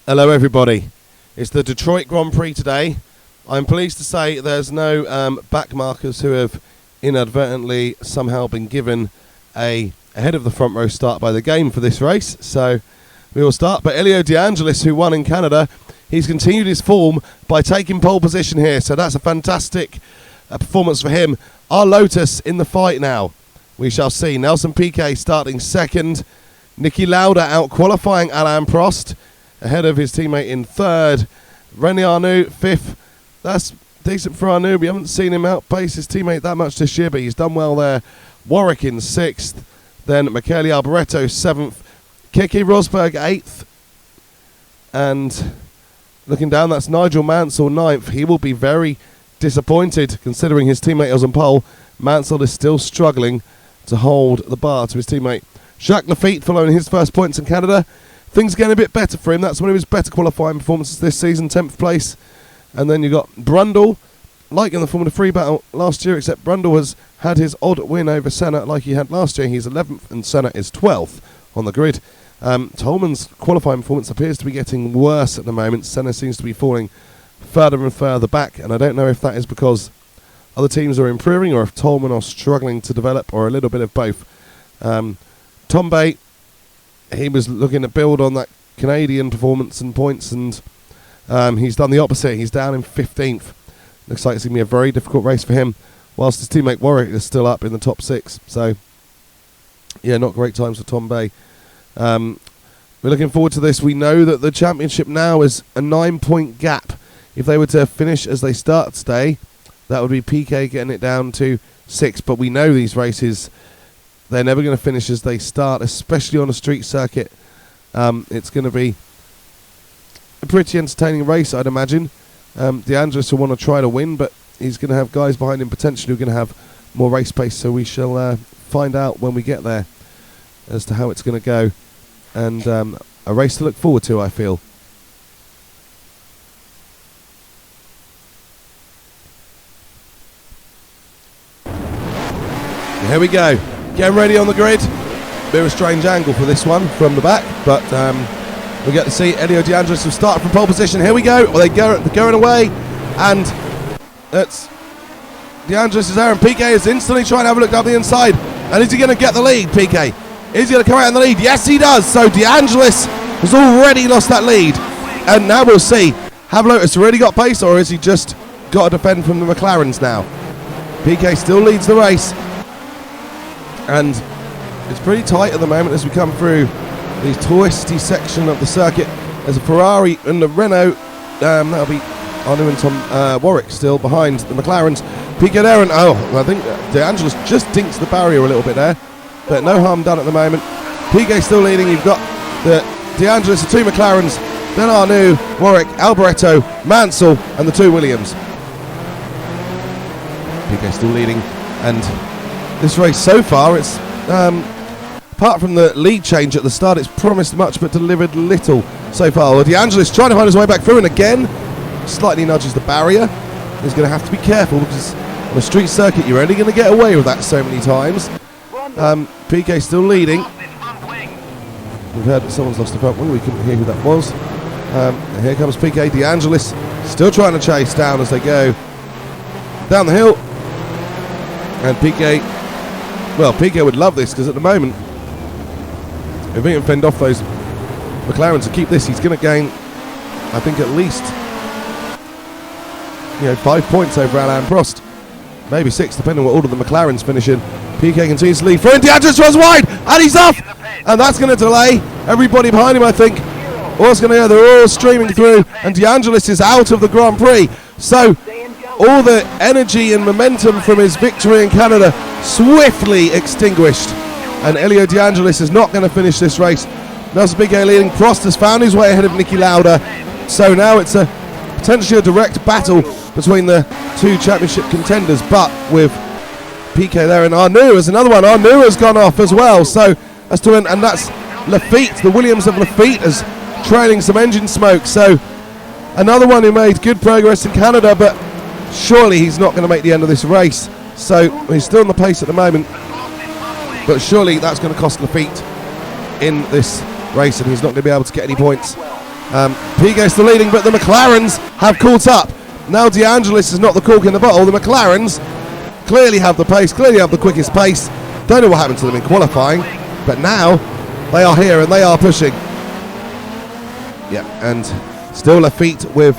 Hello everybody, it's the Detroit Grand Prix today. I'm pleased to say there's no back markers who have inadvertently somehow been given a ahead of the front row start by the game for this race, so we will start. But Elio De Angelis, who won in Canada, he's continued his form by taking pole position here, so that's a fantastic performance for him. Our Lotus in the fight now, we shall see. Nelsonpiquet starting second, Niki Lauda out qualifying Alainprost ahead of his teammate in third. René Arnoux fifth. That's decent for Arnoux. We haven't seen him outpace his teammate that much this year, but he's done well there. Warwick in sixth. Then Michele Alboreto seventh. Keke Rosberg eighth. And looking down, that's Nigel Mansell ninth. He will be very disappointed considering his teammate was on pole. Mansell is still struggling to hold the bar to his teammate. Jacques Lafitte following his first points in Canada. Things getting a bit better for him. That's one of his better qualifying performances this season, 10th place. And then you got Brundle, like in the Formula 3 battle last year, except Brundle has had his odd win over Senna like he had last year. He's 11th and Senna is 12th on the grid. Tolman's qualifying performance appears to be getting worse at the moment. Senna seems to be falling further and further back, and I don't know if that is because other teams are improving or if Tolman are struggling to develop, or a little bit of both. Tombe, he was looking to build on that Canadian performance and points, and he's done the opposite. He's down in 15th. Looks like it's going to be a very difficult race for him, whilst his teammate Warwick is still up in the top six. So, yeah, not great times for Tombe. We're looking forward to this. We know that the championship now is a 9-point gap. If they were to finish as they start today, that would be Piquet getting it down to 6. But we know these races, they're never going to finish as they start, especially on a street circuit. It's going to be a pretty entertaining race, I'd imagine. De Angelis will want to try to win, but he's going to have guys behind him potentially who are going to have more race pace, so we shall find out when we get there as to how it's going to go. And a race to look forward to, I feel. Here we go. Getting ready on the grid. Bit of a strange angle for this one from the back, but we get to see Elio De Angelis who started from pole position. Here we go. Well, they're going away, and that's De Angelis is there, and Piquet is instantly trying to have a look down the inside. And is he going to get the lead, Piquet? Is he going to come out in the lead? Yes, he does. So De Angelis has already lost that lead, and now we'll see. Have Lotus really got pace, or has he just got to defend from the McLarens now? Piquet still leads the race, and it's pretty tight at the moment as we come through the twisty section of the circuit. There's a Ferrari and the Renault. That'll be Arnoux and Tom Warwick still behind the McLarens. Piquet there, and I think De Angelis just dinks the barrier a little bit there, but no harm done at the moment. Piquet still leading. You've got the De Angelis, the two McLarens, then Arnoux, Warwick, Alboreto, Mansell, and the two Williams. Piquet still leading, and this race so far, it's apart from the lead change at the start, it's promised much but delivered little so far. Well, De Angelis trying to find his way back through, and again slightly nudges the barrier. He's going to have to be careful because on a street circuit you're only going to get away with that so many times. Piquet still leading. We've heard that someone's lost the front wing. We couldn't hear who that was. And here comes Piquet. De Angelis still trying to chase down as they go down the hill. And Piquet, well, Piquet would love this because at the moment, if he can fend off those McLarens to keep this, he's going to gain, I think, at least 5 points over Alainprost, maybe 6, depending on what order the McLarens finish in. Piquet continues to lead through, and De Angelis runs wide, and he's off, and that's going to delay everybody behind him, I think. All's going to go, they're all streaming through, and De Angelis is out of the Grand Prix. So all the energy and momentum from his victory in Canada swiftly extinguished, and Elio De Angelis is not going to finish this race. Nelsonpiquet leading. Prost has found his way ahead of Niki Lauda, so now it's potentially a direct battle between the two championship contenders, but with Piquet there, and Arnoux is another one. Arnoux has gone off as well, so that's and that's Lafitte, the Williams of Lafitte, is trailing some engine smoke, so another one who made good progress in Canada, but surely he's not going to make the end of this race. So he's still on the pace at the moment, but surely that's going to cost Lafitte in this race, and he's not going to be able to get any points. Piquet still leading, but the McLarens have caught up. Now De Angelis is not the cork in the bottle. The McLarens clearly have the pace, clearly have the quickest pace. Don't know what happened to them in qualifying, but now they are here and they are pushing. Yeah, and still Lafitte with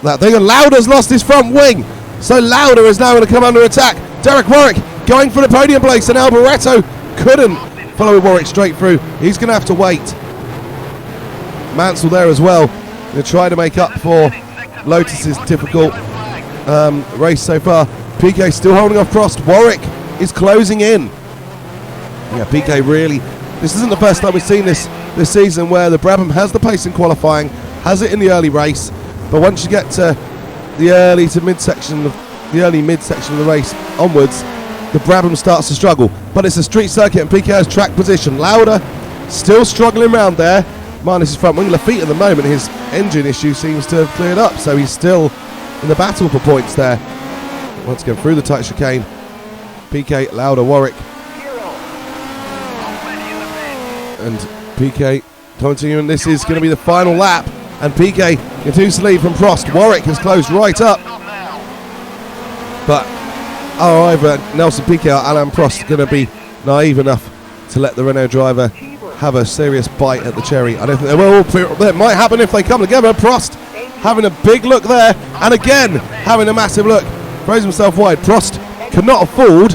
that thing, and Lauda's lost his front wing. So Lauda is now going to come under attack. Derek Warwick going for the podium place, and Alboreto couldn't follow Warwick straight through. He's going to have to wait. Mansell there as well. Going to try to make up for Lotus's difficult race so far. Piquet still holding off Prost. Warwick is closing in. Yeah, Piquet really. This isn't the first time we've seen this season where the Brabham has the pace in qualifying, has it in the early race, but once you get to the early midsection of the race onwards, the Brabham starts to struggle. But it's a street circuit and Piquet has track position. Lauda still struggling around there, minus his front wing. Lafitte at the moment, his engine issue seems to have cleared up, so he's still in the battle for points there. Once again through the tight chicane, Piquet, Lauda, Warwick, and Piquet continuing. This is going to be the final lap, and Piquet continues to lead from Prost. Warwick has closed right up, but either Nelson Piquet or Alain Prost going to be naive enough to let the Renault driver have a serious bite at the cherry. I don't think they will. That might happen if they come together. Prost having a big look there, and again having a massive look, throws himself wide. Prost cannot afford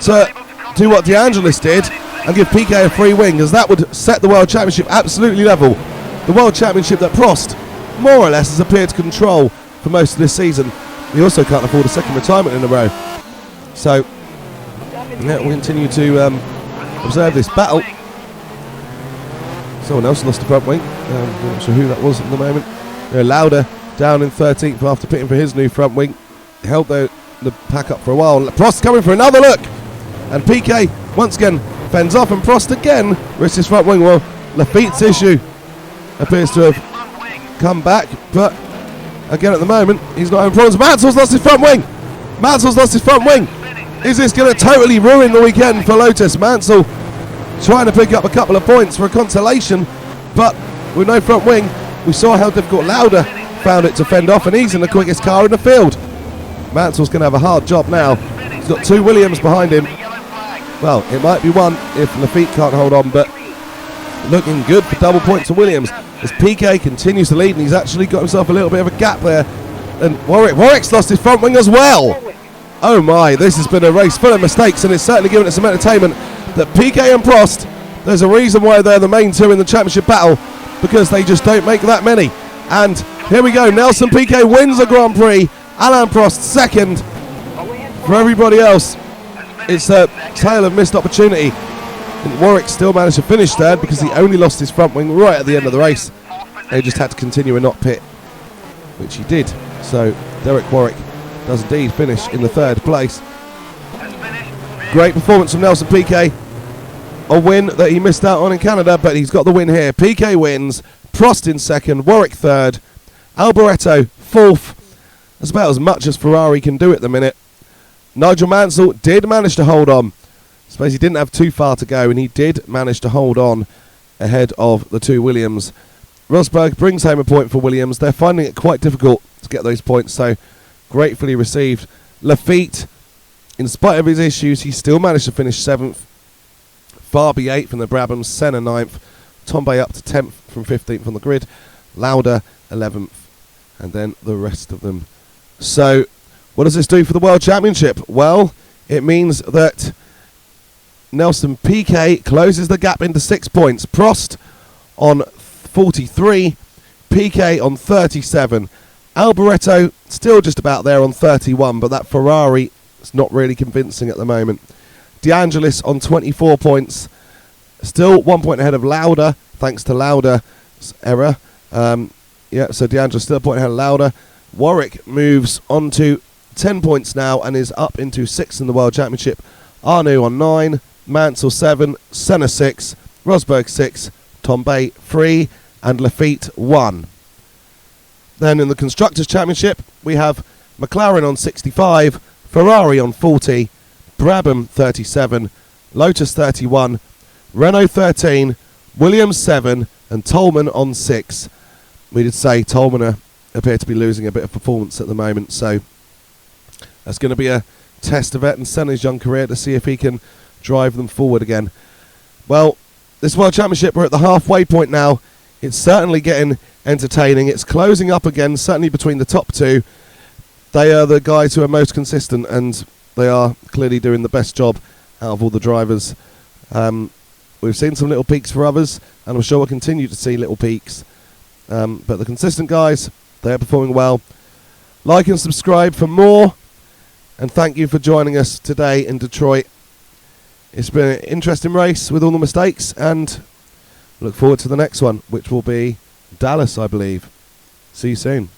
to do what De Angelis did and give Piquet a free wing, as that would set the World Championship absolutely level. The World Championship that Prost more or less has appeared to control for most of this season. He also can't afford a second retirement in a row. So yeah, we'll continue to observe this battle. Someone else lost the front wing. I'm not sure who that was at the moment. Lauda down in 13th after pitting for his new front wing. Held the pack up for a while. Prost coming for another look, and Piquet once again fends off, and Prost again risks his front wing. Well, Lafitte's issue appears to have come back, but again at the moment he's not having problems. Mansell's lost his front wing. Mansell's lost his front wing. Is this going to totally ruin the weekend for Lotus? Mansell trying to pick up a couple of points for a consolation, but with no front wing. We saw how difficult Lauda found it to fend off, and he's in the quickest car in the field. Mansell's going to have a hard job now. He's got two Williams behind him. Well, it might be one if Lafitte can't hold on, but looking good for double points to Williams as Piquet continues to lead, and he's actually got himself a little bit of a gap there. And Warwick's lost his front wing as well. Oh my, this has been a race full of mistakes, and it's certainly given us some entertainment. That Piquet and Prost, there's a reason why they're the main two in the championship battle, because they just don't make that many. And here we go, Nelson Piquet wins the Grand Prix, Alain Prost second. For everybody else, it's a tale of missed opportunity. And Warwick still managed to finish third because he only lost his front wing right at the end of the race. They just had to continue and not pit, which he did. So Derek Warwick does indeed finish in the third place. Great performance from Nelson Piquet. A win that he missed out on in Canada, but he's got the win here. Piquet wins, Prost in second, Warwick third, Alboreto fourth. That's about as much as Ferrari can do at the minute. Nigel Mansell did manage to hold on. I suppose he didn't have too far to go, and he did manage to hold on ahead of the two Williams. Rosberg brings home a point for Williams. They're finding it quite difficult to get those points, so gratefully received. Lafitte, in spite of his issues, he still managed to finish 7th. Farby 8th in the Brabham, Senna 9th, Tombe up to 10th from 15th on the grid, Lauda 11th, and then the rest of them. So, what does this do for the World Championship? Well, it means that Nelson Piquet closes the gap into 6 points. Prost on 43, Piquet on 37, Alboreto still just about there on 31, but that Ferrari is not really convincing at the moment. De Angelis on 24 points, still 1 point ahead of Lauda, thanks to Lauda's error. So De Angelis still a point ahead of Lauda. Warwick moves on to 10 points now and is up into 6th in the World Championship. Arnoux on 9, Mansell 7, Senna 6, Rosberg 6, Tombe 3, and Lafitte 1. Then in the Constructors' Championship, we have McLaren on 65, Ferrari on 40, Brabham 37, Lotus 31, Renault 13, Williams 7, and Tolman on 6. we did say Tolman appear to be losing a bit of performance at the moment, so that's going to be a test of Ayrtonsenna's young career to see if he can drive them forward again. Well, this World Championship, we're at the halfway point now. It's certainly getting entertaining. It's closing up again, certainly between the top two. They are the guys who are most consistent, and they are clearly doing the best job out of all the drivers. We've seen some little peaks for others, and I'm sure we'll continue to see little peaks. But the consistent guys, they are performing well. Like and subscribe for more, and thank you for joining us today in Detroit. It's been an interesting race with all the mistakes, and look forward to the next one, which will be Dallas, I believe. See you soon.